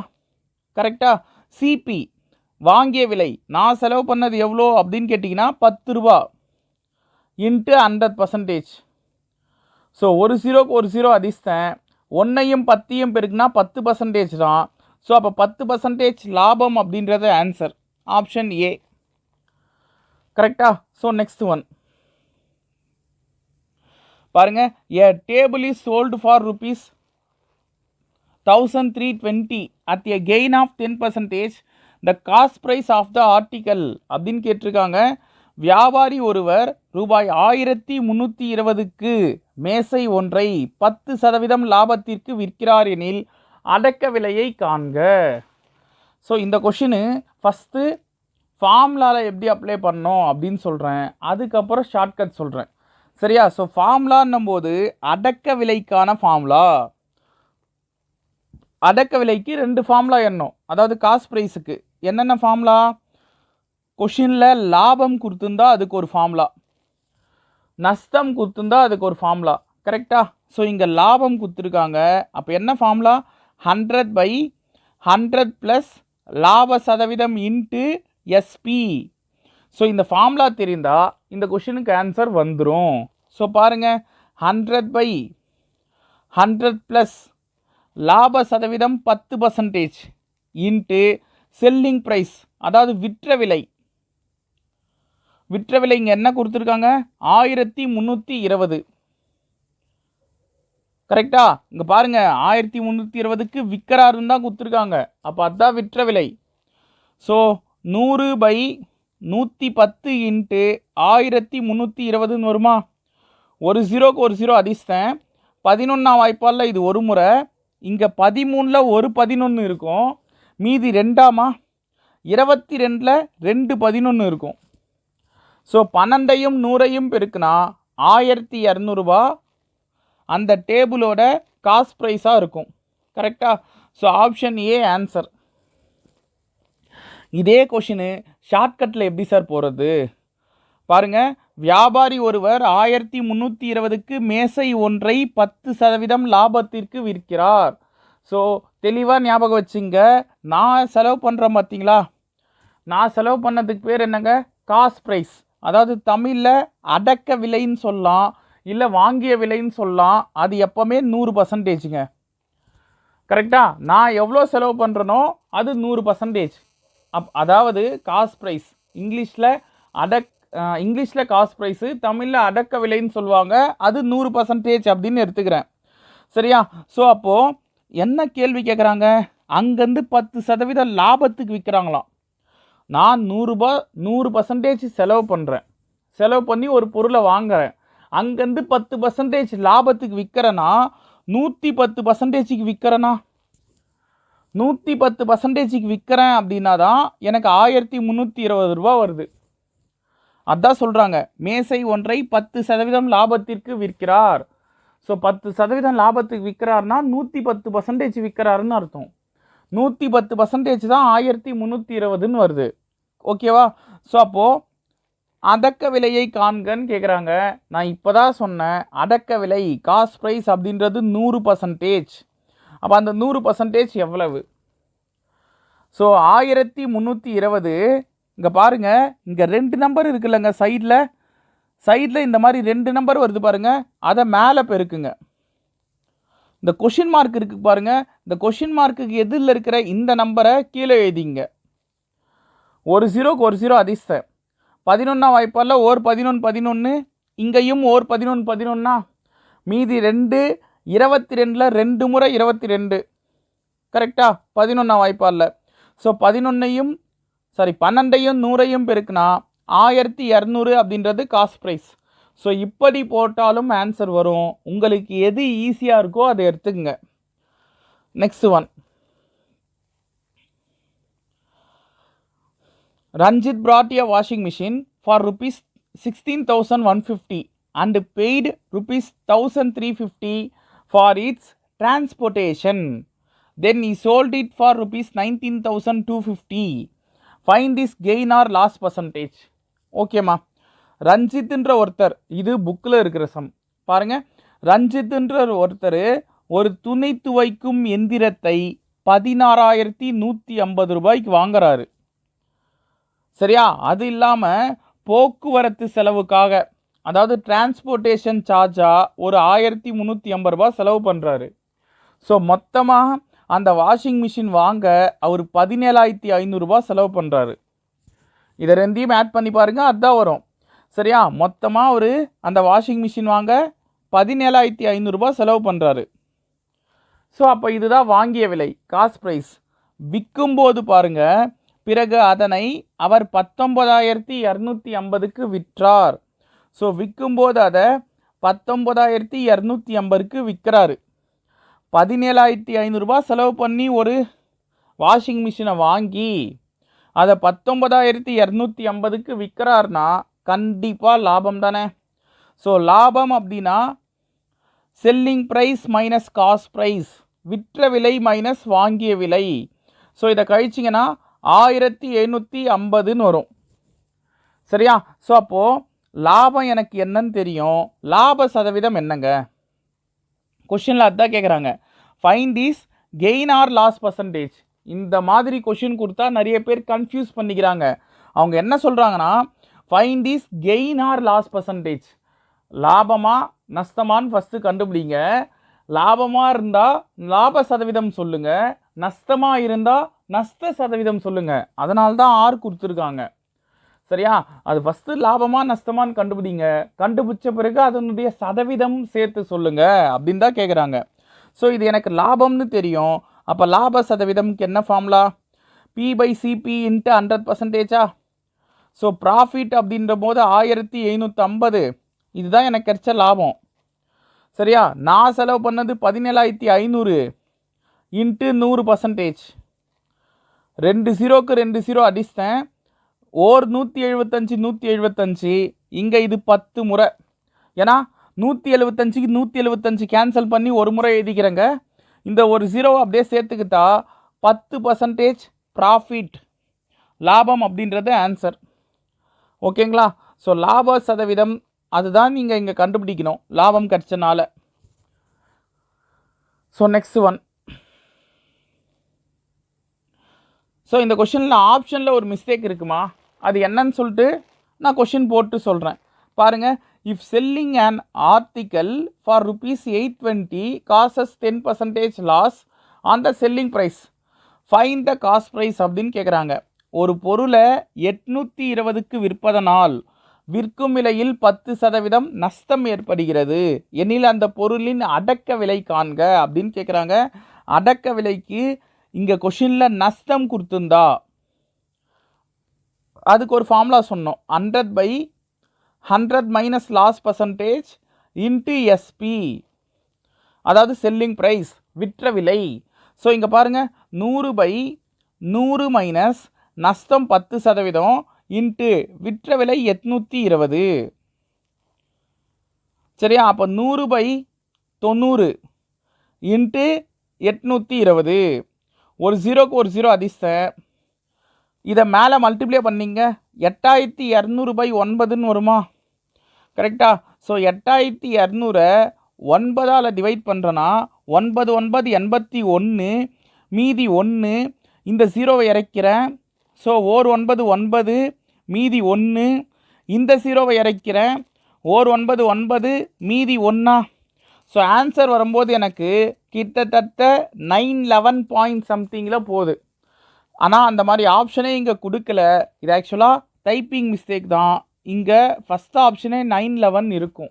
கரெக்டா? சிபி வாங்கிய விலை, நான் செலவு பண்ணது எவ்வளோ அப்படின்னு கேட்டிங்கன்னா 10 ரூபா இன்ட்டு 100%. ஸோ ஒரு 0க்கு ஒரு 0 அதிர்ஷ்டேன், 1ஐயும் 10ஐயும் பெருக்குனா 10% தான். ஸோ அப்போ 10% லாபம் அப்படின்றது ஆன்சர். Option A. கரெக்டா? ஸோ நெக்ஸ்ட் ஒன் பாருங்க. A table is sold for rupees 1320 at a gain of 10%. the cost price of the article அப்படின்னு கேட்டிருக்காங்க. வியாபாரி ஒருவர் ரூபாய் 1320க்கு மேசை ஒன்றை 10% லாபத்திற்கு விற்கிறார் எனில் அடக்க விலையை காண்க. ஸோ இந்த கொஷினு ஃபஸ்ட்டு ஃபார்முலாவில் எப்படி அப்ளை பண்ணோம் அப்படின்னு சொல்கிறேன், அதுக்கப்புறம் ஷார்ட்கட் சொல்கிறேன். சரியா? ஸோ ஃபார்முலான்னும் போது அடக்க விலைக்கான ஃபார்முலா. அடக்க விலைக்கு 2 ஃபார்முலா எண்ணணும். அதாவது காஸ்ட் ப்ரைஸுக்கு என்னென்ன ஃபார்முலா? கொஷினில் லாபம் கொடுத்துருந்தா அதுக்கு ஒரு ஃபார்முலா, நஷ்டம் கொடுத்துருந்தா அதுக்கு ஒரு ஃபார்முலா. கரெக்டா? ஸோ இங்கே லாபம் கொடுத்துருக்காங்க. அப்போ என்ன ஃபார்முலா? 100/100 ப்ளஸ் லாப சதவீதம் இன்ட்டு எஸ்பி. ஸோ இந்த ஃபார்முலா தெரிந்தால் இந்த கொஷினுக்கு ஆன்சர் வந்துடும். ஸோ பாருங்கள், 100/100 ப்ளஸ் லாப சதவீதம் 10% இன்ட்டு செல்லிங் ப்ரைஸ், அதாவது விற்ற விலை. விற்ற விலை இங்கே என்ன கொடுத்துருக்காங்க? 1320. கரெக்டா? இங்கே பாருங்க 1320க்கு விற்கிறாருன்னு தான் கொடுத்துருக்காங்க. அப்போ அதுதான் விற்ற விலை. ஸோ 100/110 இன்ட்டு 1320 வருமா? ஒரு ஜீரோக்கு ஒரு ஜீரோ அதிர்ஷ்டேன். 11ஆம் வாய்ப்பாலில் இது ஒரு முறை, இங்கே 13ல் ஒரு 11 இருக்கும், மீதி 2ஆமா? 22ல் 2 11 இருக்கும். ஸோ 12ஐயும் 100ஐயும் பெருக்குனா 1200 ரூபா அந்த டேபிளோட காஸ்ட் ப்ரைஸாக இருக்கும். கரெக்டா? So option A answer. இதே கொஷினு ஷார்ட்கட்டில் எப்படி சார் போகிறது பாருங்க. வியாபாரி ஒருவர் 1320க்கு மேசை ஒன்றை 10% லாபத்திற்கு விற்கிறார். ஸோ தெளிவாக ஞாபகம் வச்சுங்க, நான் செலவு பண்ணுறேன் பார்த்தீங்களா, நான் செலவு பண்ணதுக்கு பேர் என்னங்க? Cost price. அதாவது தமிழில் அடக்க விலைன்னு சொல்லலாம், இல்லை வாங்கிய விலைன்னு சொல்லலாம். அது எப்போவுமே 100%ங்க. கரெக்டாக? நான் எவ்வளோ செலவு பண்ணுறனோ அது 100%. அதாவது காஸ்ட் ப்ரைஸ் இங்கிலீஷில் இங்கிலீஷில் காஸ்ட் ப்ரைஸு, தமிழில் அடக்க விலைன்னு சொல்லுவாங்க. அது 100% அப்படின்னு எடுத்துக்கிறேன். சரியா? ஸோ அப்போது என்ன கேள்வி கேட்குறாங்க? அங்கேருந்து 10% லாபத்துக்கு விற்கிறாங்களாம். நான் 100% செலவு பண்ணுறேன், செலவு பண்ணி ஒரு பொருளை வாங்குறேன். அங்கேருந்து 10% லாபத்துக்கு விற்கிறேன்னா 110%க்கு விற்கிறேன்னா 110%க்கு விற்கிறேன் அப்படின்னா தான் எனக்கு 1320 ரூபா வருது. அதான் சொல்கிறாங்க, மேசை ஒன்றை 10% லாபத்திற்கு விற்கிறார். ஸோ 10% லாபத்துக்கு விற்கிறாருன்னா 110% விற்கிறாருன்னு அர்த்தம். 110% தான் 1320ன்னு வருது. ஓகேவா? ஸோ அப்போது அடக்க விலையை காண்கன்னு கேட்குறாங்க. நான் இப்போ தான் சொன்னேன், அடக்க விலை காஸ்ட் ப்ரைஸ் அப்படின்றது 100%. அப்போ அந்த 100% எவ்வளவு? ஸோ 1320, இங்கே பாருங்கள், இங்கே 2 நம்பர் இருக்குல்லங்க சைடில் இந்த மாதிரி 2 நம்பர் வருது பாருங்கள், அதை மேலே பெருக்குங்க. இந்த கொஷின் மார்க் இருக்குது பாருங்கள், இந்த கொஷின் மார்க்குக்கு எதிரில் இருக்கிற இந்த நம்பரை கீழே எழுதிங்க. ஒரு ஜீரோக்கு ஒரு ஜீரோ அதிர்ஷ்டம். 11ஆம் வாய்ப்பாலில் ஓர் 11 11, இங்கேயும் ஓர் 11 11னா மீதி 2, 22ல் 2 முறை 22. கரெக்டா? 11ஆம் வாய்ப்பாலில். ஸோ 12ஐயும் 100ஐயும் பெருக்குனா 1200 அப்படின்றது காஸ்ட் ப்ரைஸ். ஸோ இப்படி போட்டாலும் ஆன்சர் வரும். உங்களுக்கு எது ஈஸியாக இருக்கோ அதை எடுத்துக்கங்க. Next one. Ranjit brought a washing machine for rupees 16,150 and paid rupees 1,350 for its transportation. Then he sold it for rupees 19,250. Find this gain or loss percentage. ஓகேம்மா, ரஞ்சித்ன்ற ஒருத்தர், இது புக்கில் இருக்கிற சம் பாருங்கள். ரஞ்சித்ன்ற ஒருத்தர் ஒரு துணி துவைக்கும் எந்திரத்தை 16,150 ரூபாய்க்கு வாங்குறாரு. சரியா? அது இல்லாமல் போக்குவரத்து செலவுக்காக, அதாவது டிரான்ஸ்போர்ட்டேஷன் சார்ஜாக ஒரு 1350 ரூபா செலவு பண்ணுறாரு. ஸோ மொத்தமாக அந்த வாஷிங் மிஷின் வாங்க அவர் 17,500 ரூபா செலவு பண்ணுறாரு. இதை ரெண்டையும் ஆட் பண்ணி பாருங்கள், அதுதான் வரும். சரியா? மொத்தமாக அவர் அந்த வாஷிங் மிஷின் வாங்க 17,500 ரூபா செலவு பண்ணுறாரு. ஸோ அப்போ இதுதான் வாங்கிய விலை, காஸ்ட் ப்ரைஸ். விற்கும்போது பாருங்கள், பிறகு அதனை அவர் 19,250க்கு விற்றார். ஸோ விற்கும்போது அதை 19,250க்கு விற்கிறாரு. 17,500 ரூபா செலவு பண்ணி ஒரு வாஷிங் மிஷினை வாங்கி அதை 19,250க்கு விற்கிறாருன்னா கண்டிப்பாக லாபம் தானே. ஸோ லாபம் அப்படின்னா selling price minus cost price, விற்ற விலை மைனஸ் வாங்கிய விலை. ஸோ இதை கழிச்சிங்கன்னா 1750ன்னு வரும். சரியா? ஸோ அப்போது லாபம் எனக்கு என்னன்னு தெரியும், லாப சதவீதம் என்னங்க? கொஷினில் அதுதான் கேட்குறாங்க. Find this gain or loss percentage. இந்த மாதிரி கொஷின் கொடுத்தா நிறைய பேர் கன்ஃபியூஸ் பண்ணிக்கிறாங்க. அவங்க என்ன சொல்கிறாங்கன்னா, find this gain or loss percentage. லாபமா நஷ்டமானு ஃபஸ்ட்டு கண்டுபிடிங்க. லாபமாக இருந்தால் லாப சதவீதம் சொல்லுங்கள், நஷ்டமாக இருந்தால் நஷ்ட சதவீதம் சொல்லுங்கள். அதனால தான் ஆர் கொடுத்துருக்காங்க. சரியா? அது ஃபஸ்ட்டு லாபமா நஷ்டமான்னு கண்டுபிடிங்க. கண்டுபிடிச்ச பிறகு அதனுடைய சதவீதம் சேர்த்து சொல்லுங்க அப்படின்னு தான் கேட்குறாங்க. ஸோ இது எனக்கு லாபம்னு தெரியும். அப்போ லாப சதவீதம்க்கு என்ன formula? P/CP into 100%. So profit அப்படின்ற போது 1750, இதுதான் எனக்கு கிடைச்ச லாபம். சரியா? நான் செலவு பண்ணது 17,500 இன்ட்டு 100%. 2 0க்கு 2 0 அடிச்சிட்டேன். ஓர் 175 175, இங்கே இது 10 முறை. ஏன்னா 175க்கு 175 கேன்சல் பண்ணி ஒரு முறை எழுதிக்கிறேங்க. இந்த ஒரு 0 அப்படியே சேர்த்துக்கிட்டா 10% ப்ராஃபிட், லாபம் அப்படின்றது ஆன்சர். ஓகேங்களா? ஸோ லாப சதவீதம் அதுதான் நீங்கள் இங்கே கண்டுபிடிக்கணும் லாபம் கிடைச்சனால. So next one. ஸோ இந்த கொஷினில் ஆப்ஷனில் ஒரு மிஸ்டேக் இருக்குமா? அது என்னன்னு சொல்லிட்டு நான் கொஷின் போட்டு சொல்கிறேன் பாருங்கள். If selling an article for ₹820 causes 10% loss on the selling price, find the cost price அப்படின்னு கேட்குறாங்க. ஒரு பொருளை 820க்கு விற்பதனால் விற்கும் விலையில் 10% நஷ்டம் ஏற்படுகிறது எனில் அந்த பொருளின் அடக்க விலை காண்க அப்படின்னு கேட்குறாங்க. அடக்க விலைக்கு இங்கே கொஷினில் நஷ்டம் கொடுத்துருந்தா அதுக்கு ஒரு ஃபார்முலா சொன்னோம். 100/100 minus loss percentage into SP, அதாவது செல்லிங் ப்ரைஸ், விற்ற விலை. ஸோ இங்கே பாருங்கள், 100/100 மைனஸ் நஷ்டம் 10% இன்ட்டு விற்ற விலை 820. சரியா? அப்போ 100/90 இன்ட்டு 820. ஒரு 0க்கு ஒரு 0 அதிர்ஷ்டம். இதை மேலே மல்டிப்ளை பண்ணிங்க, 8200/9ன்னு வருமா? கரெக்டா? ஸோ 8200 9ஆல் டிவைட் பண்ணுறேன்னா 9 9 81, மீதி 1, இந்த 0வை இறக்கிறேன். ஸோ ஓர் 9 9, மீதி 1, இந்த 0வை இறக்கிறேன். ஓர் 9 9, மீதி 1. ஸோ ஆன்சர் வரும்போது எனக்கு கிட்டத்தட்ட 911 பாயிண்ட் சம்திங்கில் போகுது. ஆனால் அந்த மாதிரி ஆப்ஷனே இங்கே கொடுக்கல. இது ஆக்சுவலாக டைப்பிங் மிஸ்டேக் தான். இங்கே ஃபஸ்ட் ஆப்ஷனே 911 இருக்கும்.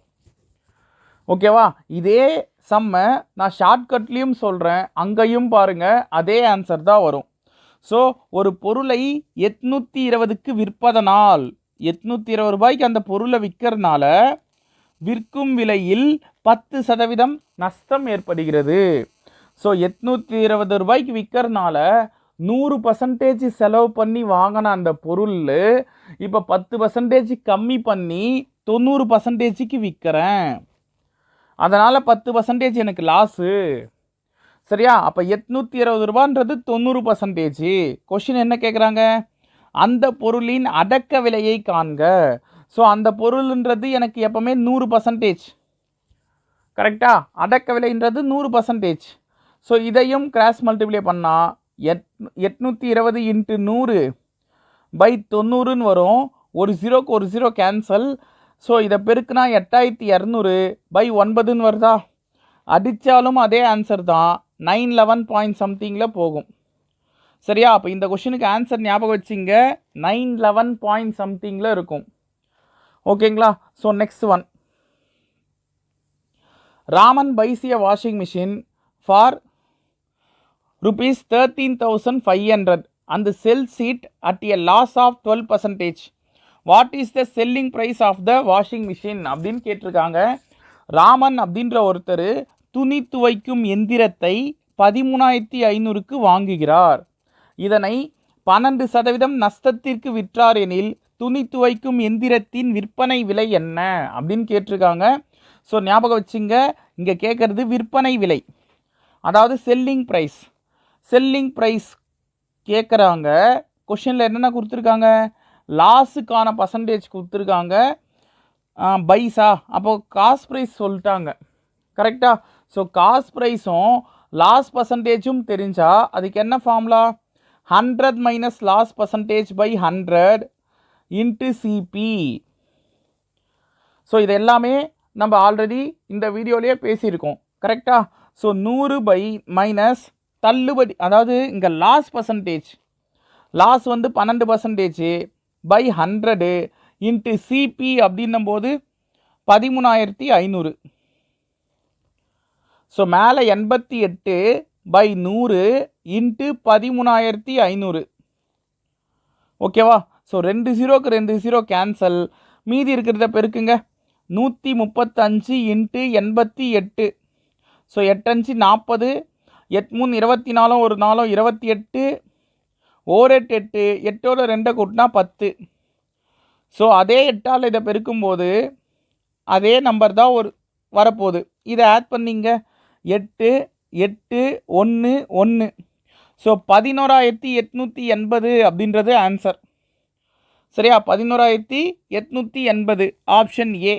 ஓகேவா? இதே சம்மை நான் ஷார்ட்கட்லேயும் சொல்கிறேன், அங்கேயும் பாருங்கள் அதே ஆன்சர் தான் வரும். ஸோ ஒரு பொருளை 820க்கு விற்பதனால், 820 ரூபாய்க்கு அந்த பொருளை விற்கிறதுனால விற்கும் விலையில் 10% நஷ்டம் ஏற்படுகிறது. ஸோ 820 ரூபாய்க்கு விற்கிறதுனால 100% செலவு பண்ணி வாங்கின அந்த பொருள் இப்போ 10% கம்மி பண்ணி 90%க்கு விற்கிறேன். அதனால் 10% எனக்கு லாஸு. சரியா? அப்போ 820 ரூபான்றது 90%. கொஷின் என்ன கேட்குறாங்க? அந்த பொருளின் அடக்க விலையை காண்க. ஸோ அந்த பொருள்ன்றது எனக்கு எப்போவுமே 100%. கரெக்டா? அடக்க விலைன்றது 100%. ஸோ இதையும் கிராஸ் மல்டிப்ளை பண்ணால் 820 இன்ட்டு 100/90ன்னு வரும். ஒரு 0க்கு ஒரு 0 கேன்சல். ஸோ இதை பெருக்குனா 8200/9ன்னு வருதா? அடித்தாலும் அதே ஆன்சர் தான், 911 பாயிண்ட் சம்திங்கில் போகும். சரியா? அப்போ இந்த கொஷினுக்கு ஆன்சர் ஞாபகம் வச்சிங்க, 911 பாயிண்ட் சம்திங்கில் இருக்கும். ஓகேங்களா? So next one. Raman buys a washing machine for ₹13,500 and sells it at a loss of 12%. What is the selling price of the washing machine அப்படின்னு கேட்டிருக்காங்க. ராமன் அப்படின்ற ஒருத்தர் துணி துவைக்கும் எந்திரத்தை 13,500க்கு வாங்குகிறார். இதனை 12% நஷ்டத்திற்கு விற்றார் எனில் துணி துவைக்கும் எந்திரத்தின் விற்பனை விலை என்ன அப்படின்னு கேட்டிருக்காங்க. ஸோ ஞாபகம் வச்சுங்க, இங்கே கேட்குறது விற்பனை விலை, அதாவது செல்லிங் ப்ரைஸ். செல்லிங் ப்ரைஸ் கேட்குறாங்க. கொஷினில் என்னென்ன கொடுத்துருக்காங்க? லாஸுக்கான பர்சன்டேஜ் கொடுத்துருக்காங்க. பைஸா, அப்போது காஸ்ட் ப்ரைஸ் சொல்லிட்டாங்க. கரெக்டாக? ஸோ காஸ்ட் ப்ரைஸும் லாஸ் பர்சன்டேஜும் தெரிஞ்சால் அதுக்கு என்ன formula? 100 minus loss percentage by 100 into CP. ஸோ இது எல்லாமே நம்ம ஆல்ரெடி இந்த வீடியோலேயே பேசியிருக்கோம். கரெக்டாக? ஸோ 100 மைனஸ் தள்ளுபடி, அதாவது இங்கே லாஸ் பர்சன்டேஜ், லாஸ் வந்து 12%, பை 100 இன்ட்டு சிபி அப்படின்னும் போது 13,500. ஸோ மேலே 88 பை 100 இன்ட்டு 13,500. ஓகேவா? ஸோ 2 0க்கு 2 0 கேன்சல். மீதி இருக்கிறத பெருக்குங்க. 135 இன்ட்டு 88. ஸோ 8 5 40, 8 3 24, ஒரு 4 28, 1 8 8, 8ஓட 2 கூட்டினா 10. ஸோ அதே 8ஆல் இதை பெருக்கும்போது அதே நம்பர் தான் வரப்போகுது. இதை ஆட் பண்ணிங்க. 8 8 1 1. ஸோ 11,880 அப்படின்றது ஆன்சர். சரியா? 11,880 ஆப்ஷன் ஏ.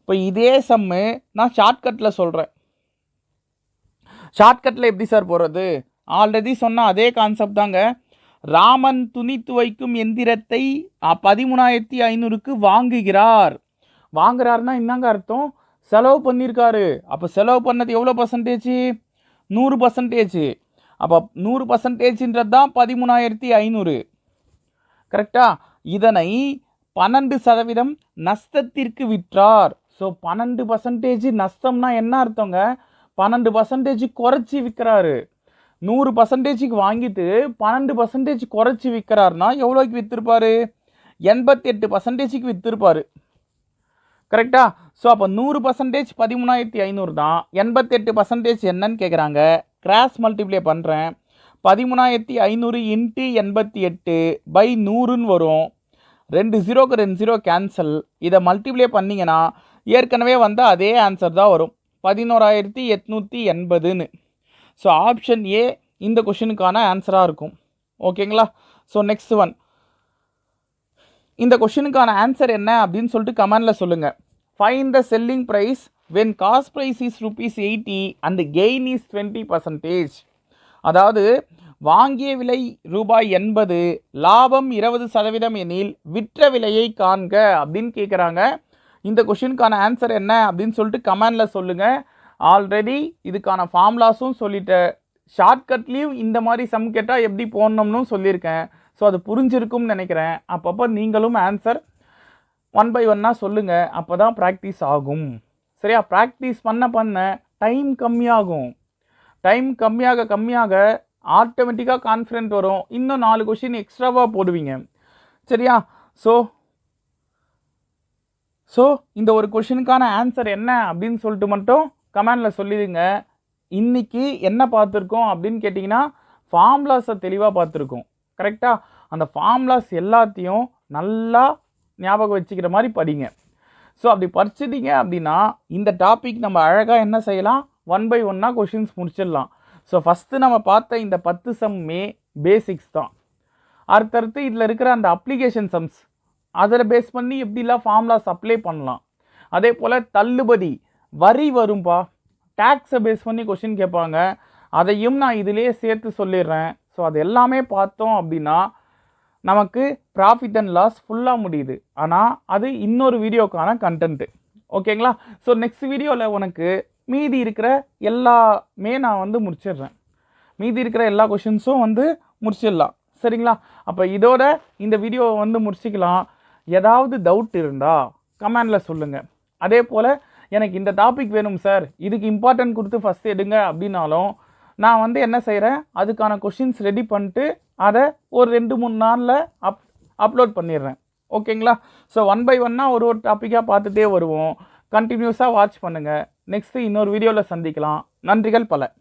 இப்போ இதே சம்மு நான் ஷார்ட்கட்டில் சொல்கிறேன். ஷார்ட்கட்டில் எப்படி சார் போகிறது? ஆல்ரெடி சொன்ன அதே கான்செப்ட் தாங்க. ராமன் துணி துவைக்கும் எந்திரத்தை 13,500க்கு வாங்குகிறார். வாங்குறாருன்னா என்னங்க அர்த்தம்? செலவு பண்ணியிருக்காரு. அப்போ செலவு பண்ணது எவ்வளோ பர்சன்டேஜ்? 100%. அப்போ 100%ன்றது தான் 13,500. கரெக்டா? இதனை 12% நஷ்டத்திற்கு விற்றார். ஸோ 12% நஷ்டம்னா என்ன அர்த்தங்க? 12% குறைச்சி விற்கிறாரு. 100%க்கு வாங்கிட்டு 12% குறைச்சி விற்கிறாருன்னா எவ்வளோக்கு விற்றுருப்பாரு? 88%க்கு விற்றுருப்பாரு. கரெக்டா? ஸோ அப்போ 100% 13,500 தான். 88% என்னன்னு கேட்குறாங்க. கிராஸ் மல்டிப்ளை பண்ணுறேன். 13,500 இன்ட்டு 88 பை 100ன்னு வரும். 2 0க்கு 2 0 கேன்சல். இதை மல்டிப்ளை பண்ணிங்கன்னா ஏற்கனவே வந்த அதே ஆன்சர் தான் வரும். 11,880ன்னு. ஸோ ஆப்ஷன் ஏ இந்த கொஷினுக்கான ஆன்சராக இருக்கும். ஓகேங்களா? So next one. இந்த கொஷினுக்கான ஆன்சர் என்ன அப்படின்னு சொல்லிட்டு கமெண்டில் சொல்லுங்கள். Find the selling price when cost price is ₹80 and gain is 20%. அதாவது வாங்கிய விலை ₹80, லாபம் 20% எனில் விற்ற விலையை காண்க அப்படின்னு கேட்குறாங்க. இந்த கொஷினுக்கான ஆன்சர் என்ன அப்படின்னு சொல்லிட்டு கமெண்டில் சொல்லுங்கள். ஆல்ரெடி இதுக்கான ஃபார்முலாஸும் சொல்லிட்டேன். ஷார்ட்கட்லேயும் இந்த மாதிரி சம் கேட்டால் எப்படி போடணும்னு சொல்லியிருக்கேன். ஸோ அது புரிஞ்சிருக்கும்னு நினைக்கிறேன். அப்பப்போ நீங்களும் ஆன்சர் 1 by 1 சொல்லுங்கள். அப்போ தான் ப்ராக்டிஸ் ஆகும். சரியா? ப்ராக்டிஸ் பண்ண டைம் கம்மியாகும். டைம் கம்மியாக ஆட்டோமேட்டிக்காக கான்ஃபிடென்ட் வரும். இன்னும் 4 கொஷின் எக்ஸ்ட்ராவாக போடுவீங்க. சரியா? ஸோ இந்த ஒரு கொஷினுக்கான ஆன்சர் என்ன அப்படின்னு சொல்லிட்டு மட்டும் கமெண்டில் சொல்லிடுங்க. இன்றைக்கி என்ன பார்த்துருக்கோம் அப்படின்னு கேட்டிங்கன்னா ஃபார்முலாஸை தெளிவாக பார்த்துருக்கோம். கரெக்டாக? அந்த ஃபார்முலாஸ் எல்லாத்தையும் நல்லா ஞாபகம் வச்சுக்கிற மாதிரி படிங்க. ஸோ அப்படி படிச்சிட்டிங்க அப்படின்னா இந்த டாபிக் நம்ம அழகாக என்ன செய்யலாம்? 1 by 1 கொஷின்ஸ் முடிச்சிடலாம். ஸோ ஃபஸ்ட்டு நம்ம பார்த்த இந்த 10 சம்மே பேசிக்ஸ் தான். அடுத்தடுத்து இதில் இருக்கிற அந்த அப்ளிகேஷன் சம்ஸ் அதில் பேஸ் பண்ணி எப்படிலாம் ஃபார்முலாஸ் அப்ளை பண்ணலாம். அதே போல் தள்ளுபடி வரி வரும்பா, டேக்ஸை பேஸ் பண்ணி கொஷின் கேட்பாங்க. அதையும் நான் இதிலே சேர்த்து சொல்லிடுறேன். ஸோ அது எல்லாமே பார்த்தோம் அப்படின்னா நமக்கு ப்ராஃபிட் அண்ட் லாஸ் ஃபுல்லாக முடியுது. ஆனால் அது இன்னொரு வீடியோக்கான கண்டென்ட்டு. ஓகேங்களா? ஸோ நெக்ஸ்ட் வீடியோவில் உனக்கு மீதி இருக்கிற எல்லாமே நான் முடிச்சிடுறேன். மீதி இருக்கிற எல்லா கொஷின்ஸும் முடிச்சிடலாம். சரிங்களா? அப்போ இதோட இந்த வீடியோவை முடிச்சிக்கலாம். ஏதாவது டவுட் இருந்தால் கமெண்டில் சொல்லுங்கள். அதே போல் எனக்கு இந்த டாபிக் வேணும் சார், இதுக்கு இம்பார்ட்டன்ட் கொடுத்து ஃபஸ்ட்டு எடுங்க அப்படின்னாலும் நான் என்ன செய்கிறேன், அதுக்கான கொஷின்ஸ் ரெடி பண்ணிட்டு அதை ஒரு 2-3 நாளில் அப்லோட் பண்ணிடுறேன். ஓகேங்களா? ஸோ 1 by 1 ஒரு டாப்பிக்காக பார்த்துட்டே வருவோம். கண்டினியூஸாக வாட்ச் பண்ணுங்கள். நெக்ஸ்ட்டு இன்னொரு வீடியோவில் சந்திக்கலாம். நன்றிகள் பல.